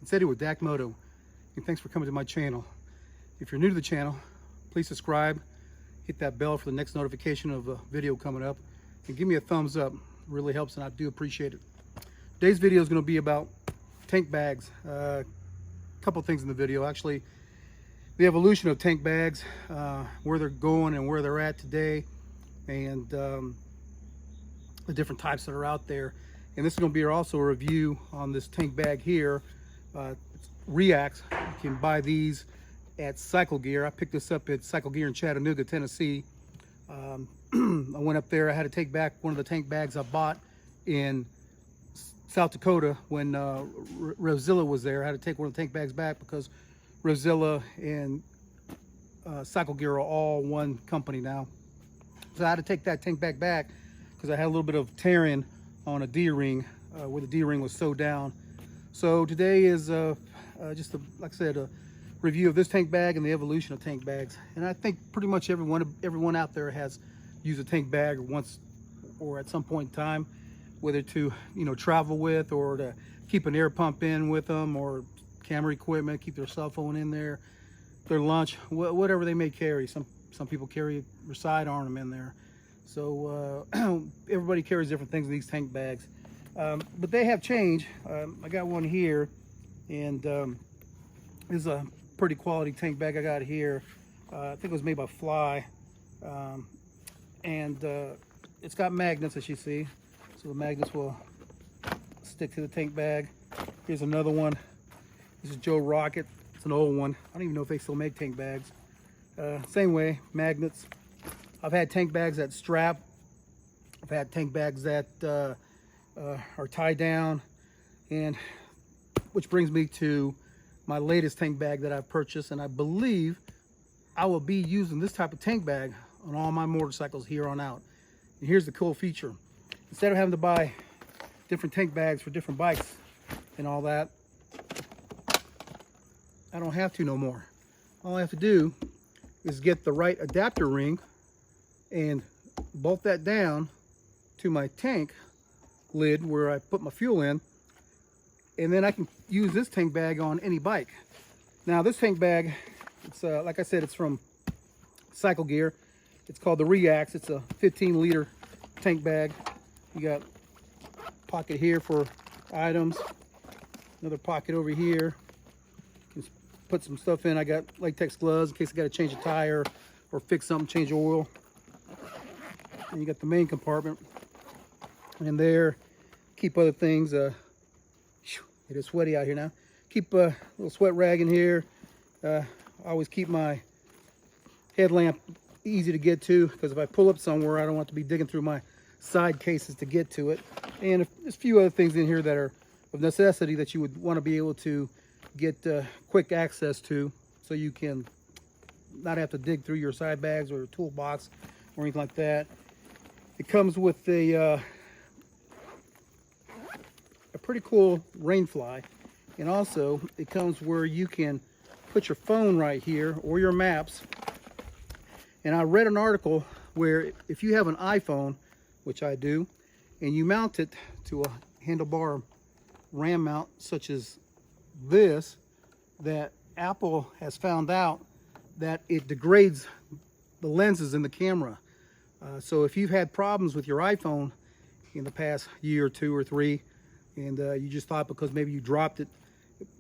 Instead with Dak Moto, and thanks for coming to my channel. If you're new to the channel, please subscribe, hit that bell for the next notification of a video coming up, and give me a thumbs up. It really helps, and I do appreciate it. Today's video is going to be about tank bags. A couple things in the video, actually. The evolution of tank bags, where they're going and where they're at today, and the different types that are out there. And this is going to be also a review on this tank bag here. It's REAX. You can buy these at Cycle Gear. I picked this up at Cycle Gear in Chattanooga, Tennessee. I went up there. I had to take back one of the tank bags I bought in South Dakota when Revzilla was there. I had to take one of the tank bags back because Revzilla and Cycle Gear are all one company now. So I had to take that tank bag back because I had a little bit of tearing on a D-ring where the D-ring was sewed down. So today is just like I said, a review of this tank bag and the evolution of tank bags. And I think pretty much everyone out there has used a tank bag once or at some point in time, whether to travel with, or to keep an air pump in with them, or camera equipment, keep their cell phone in there, their lunch, whatever they may carry. Some people carry their sidearm in there. So everybody carries different things in these tank bags. But they have changed. I got one here, and this is a pretty quality tank bag I got here. I think it was made by Fly. And it's got magnets, as you see. So the magnets will stick to the tank bag. Here's another one. This is Joe Rocket. It's an old one. I don't even know if they still make tank bags. Same way, magnets. I've had tank bags that strap. I've had tank bags that are tied down. And which brings me to my latest tank bag that I've purchased. And I believe I will be using this type of tank bag on all my motorcycles here on out. And here's the cool feature. Instead of having to buy different tank bags for different bikes and all that, I don't have to no more. All I have to do is get the right adapter ring and bolt that down to my tank lid where I put my fuel in, and then I can use this tank bag on any bike. Now this tank bag, it's like I said, it's from Cycle Gear. It's called the REAX. It's a 15-liter tank bag. You got a pocket here for items, another pocket over here. You can put some stuff in. I got latex gloves in case I got to change a tire or fix something, change oil. And you got the main compartment. And there, keep other things. It is sweaty out here now. Keep a little sweat rag in here. I always keep my headlamp easy to get to, because if I pull up somewhere, I don't want to be digging through my side cases to get to it. And there's a few other things in here that are of necessity that you would want to be able to get quick access to, so you can not have to dig through your side bags or toolbox or anything like that. It comes with a pretty cool rain fly, and also it comes where you can put your phone right here or your maps. And I read an article where if you have an iPhone, which I do, and you mount it to a handlebar ram mount such as this, that Apple has found out that it degrades the lenses in the camera. So if you've had problems with your iPhone in the past year or two or three, and you just thought because maybe you dropped it,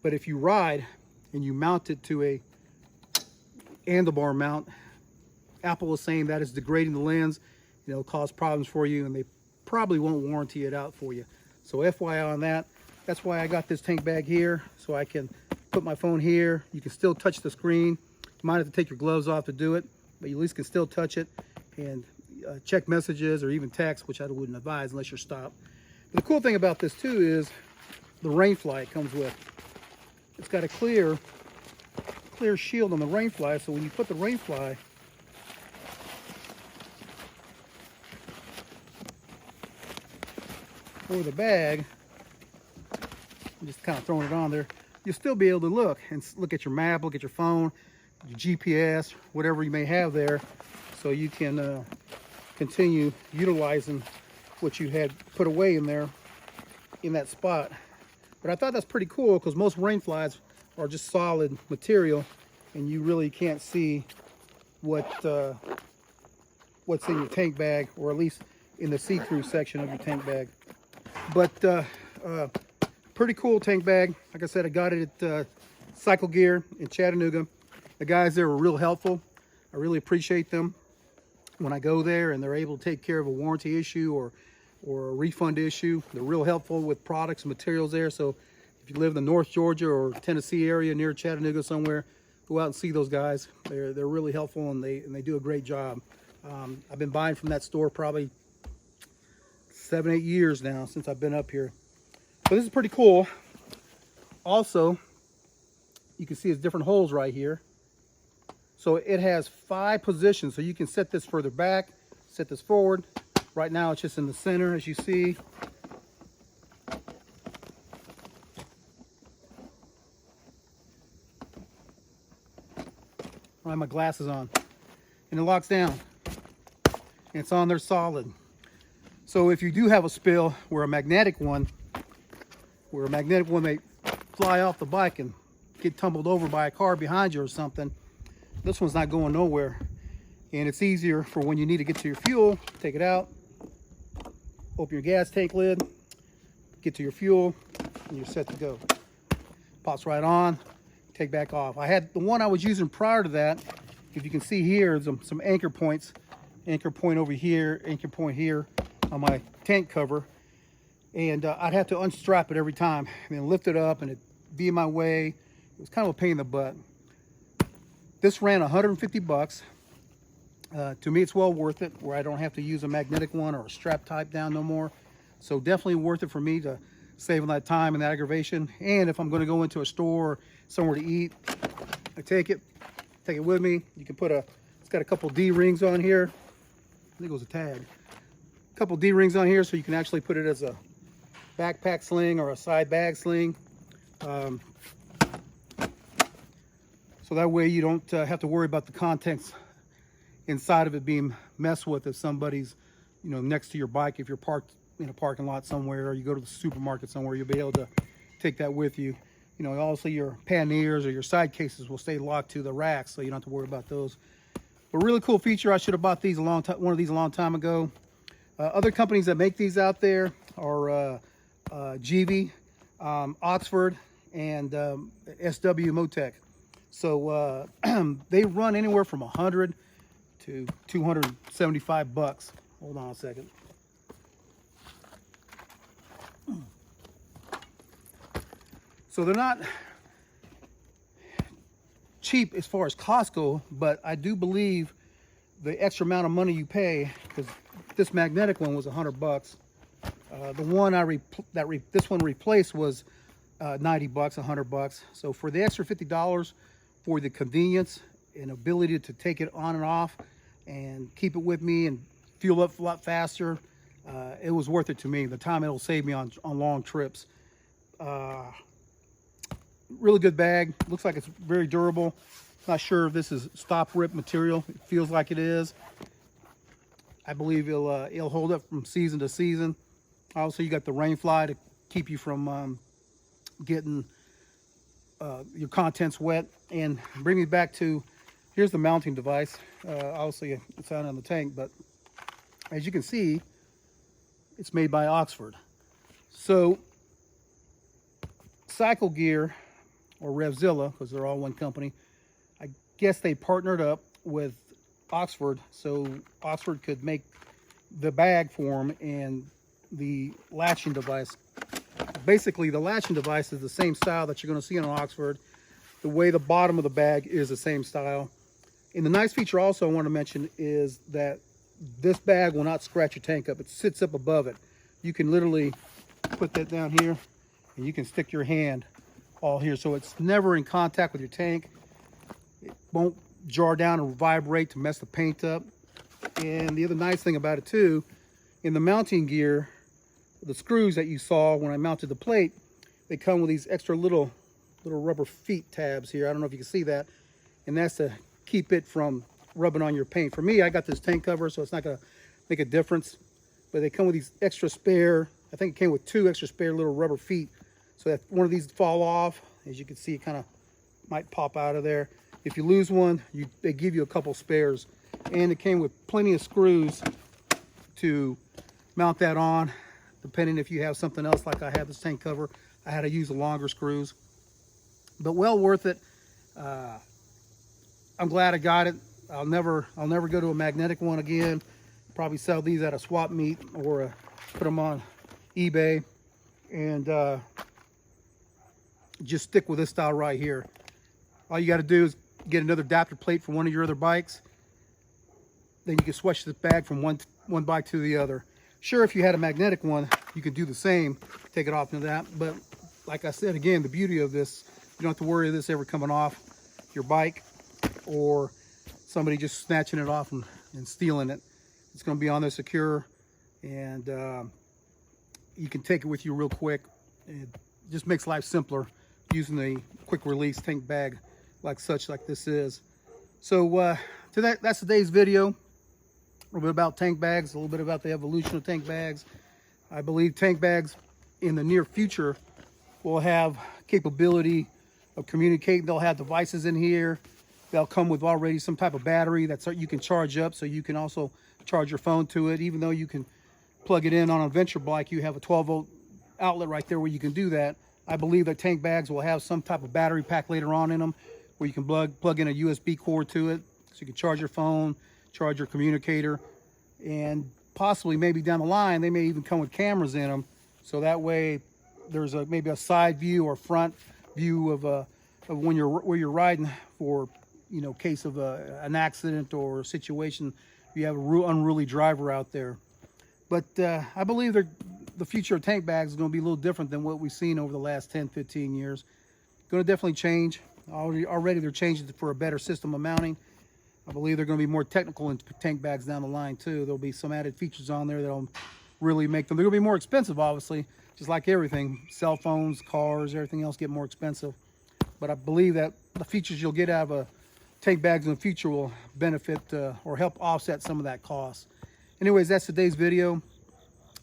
but if you ride and you mount it to a handlebar mount, Apple is saying that is degrading the lens. It'll cause problems for you, and they probably won't warranty it out for you. So FYI on that. That's why I got this tank bag here, so I can put my phone here. You can still touch the screen. You might have to take your gloves off to do it, but you at least can still touch it and check messages or even text, which I wouldn't advise unless you're stopped. But the cool thing about this too is the rain fly it comes with. It's got a clear shield on the rain fly, so when you put the rain fly over the bag, I'm just kind of throwing it on there, you'll still be able to look at your map, look at your phone, your GPS, whatever you may have there, so you can continue utilizing what you had put away in there in that spot. But I thought that's pretty cool because most rain flies are just solid material, and you really can't see what's in your tank bag, or at least in the see-through section of your tank bag. But pretty cool tank bag. Like I said, I got it at Cycle Gear in Chattanooga. The guys there were real helpful. I really appreciate them when I go there, and they're able to take care of a warranty issue or a refund issue. They're real helpful with products and materials there. So if you live in the North Georgia or Tennessee area near Chattanooga somewhere, go out and see those guys. They're really helpful, and they do a great job. I've been buying from that store probably 7-8 years now since I've been up here. But this is pretty cool. Also, you can see it's different holes right here. So it has 5 positions, so you can set this further back, set this forward. Right now it's just in the center, as you see. I have my glasses on, and it locks down, and it's on there solid. So if you do have a spill where a magnetic one may fly off the bike and get tumbled over by a car behind you or something, this one's not going nowhere. And it's easier for when you need to get to your fuel, take it out, open your gas tank lid, get to your fuel, and you're set to go. Pops right on, take back off. I had the one I was using prior to that. If you can see here, some anchor points. Anchor point over here, anchor point here on my tank cover. And I'd have to unstrap it every time and then lift it up, and it'd be in my way. It was kind of a pain in the butt. This ran 150 bucks. To me, it's well worth it, where I don't have to use a magnetic one or a strap type down no more. So definitely worth it for me to save on that time and that aggravation. And if I'm going to go into a store or somewhere to eat, I take it with me. You can put it's got a couple D-rings on here. I think it was a tag. A couple D-rings on here, so you can actually put it as a backpack sling or a side bag sling. So that way you don't have to worry about the contents inside of it being messed with if somebody's, next to your bike. If you're parked in a parking lot somewhere, or you go to the supermarket somewhere, you'll be able to take that with you. Also your panniers or your side cases will stay locked to the racks, so you don't have to worry about those. But really cool feature. I should have bought these one of these a long time ago. Other companies that make these out there are GV, Oxford, and SW Motec. So they run anywhere from 100 to 275 bucks. Hold on a second. So they're not cheap as far as cost go, but I do believe the extra amount of money you pay, because this magnetic one was 100 bucks. The one this one replaced was 90 bucks, 100 bucks. So for the extra $50 for the convenience and ability to take it on and off and keep it with me and fuel up a lot faster, it was worth it to me. The time it'll save me on long trips. Really good bag. Looks like it's very durable. Not sure if this is stop rip material. It feels like it is. I believe it'll hold up from season to season. Also, you got the rain fly to keep you from getting your contents wet. And bring me back to, here's the mounting device. Obviously it's out on the tank, but as you can see, it's made by Oxford. So Cycle Gear, or Revzilla, because they're all one company, I guess they partnered up with Oxford so Oxford could make the bag for them and the latching device. Basically, the latching device is the same style that you're going to see on Oxford. The way the bottom of the bag is the same style. And the nice feature also I want to mention is that this bag will not scratch your tank up. It sits up above it. You can literally put that down here, and you can stick your hand all here, so it's never in contact with your tank. It won't jar down and vibrate to mess the paint up. And the other nice thing about it too, in the mounting gear, the screws that you saw when I mounted the plate, they come with these extra little rubber feet tabs here. I don't know if you can see that, and that's to keep it from rubbing on your paint. For me, I got this tank cover, so it's not going to make a difference, but they come with these extra spare, I think it came with 2 extra spare little rubber feet So if one of these fall off, as you can see, it kind of might pop out of there. If you lose one, they give you a couple spares. And it came with plenty of screws to mount that on, depending if you have something else like I have this tank cover. I had to use the longer screws, but well worth it. I'm glad I got it. I'll never go to a magnetic one again. Probably sell these at a swap meet or put them on eBay, and just stick with this style right here. All you got to do is get another adapter plate from one of your other bikes. Then you can switch this bag from one bike to the other. Sure, if you had a magnetic one, you could do the same, take it off into that. But like I said, again, the beauty of this, you don't have to worry of this ever coming off your bike or somebody just snatching it off and stealing it. It's going to be on there secure, and you can take it with you real quick. It just makes life simpler using the quick release tank bag like this is. So that's today's video. A little bit about tank bags, a little bit about the evolution of tank bags. I believe tank bags in the near future will have capability of communicating. They'll have devices in here. They'll come with already some type of battery that you can charge up, so you can also charge your phone to it. Even though you can plug it in on an adventure bike, you have a 12-volt outlet right there where you can do that. I believe that tank bags will have some type of battery pack later on in them where you can plug in a USB cord to it, so you can charge your phone, charge your communicator, and possibly maybe down the line they may even come with cameras in them, so that way there's maybe a side view or front view of where you're riding, for case of an accident or a situation you have a unruly driver out there. But I believe the future of tank bags is going to be a little different than what we've seen over the last 10-15 years. Going to definitely change. Already they're changing for a better system of mounting. I believe they're going to be more technical in tank bags down the line too. There'll be some added features on there that'll really make them. They're going to be more expensive, obviously, just like everything. Cell phones, cars, everything else get more expensive. But I believe that the features you'll get out of tank bags in the future will benefit or help offset some of that cost. Anyways, that's today's video.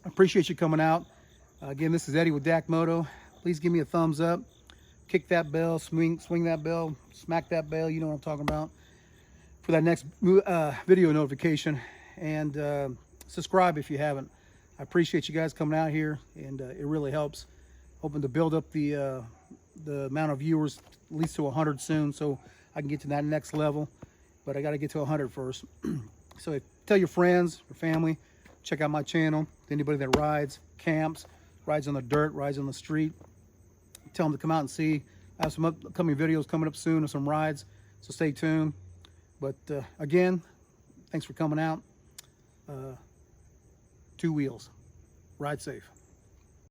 I appreciate you coming out. Again, this is Eddie with DAC Moto. Please give me a thumbs up. Kick that bell, swing that bell, smack that bell. You know what I'm talking about. For that next video notification, and subscribe if you haven't. I appreciate you guys coming out here, and it really helps. Hoping to build up the amount of viewers at least to 100 soon, so I can get to that next level. But I got to get to 100 first. So tell your friends, your family, check out my channel. Anybody that rides, camps, rides on the dirt, rides on the street, tell them to come out and see. I have some upcoming videos coming up soon of some rides, so stay tuned. But again, thanks for coming out. Two wheels. Ride safe.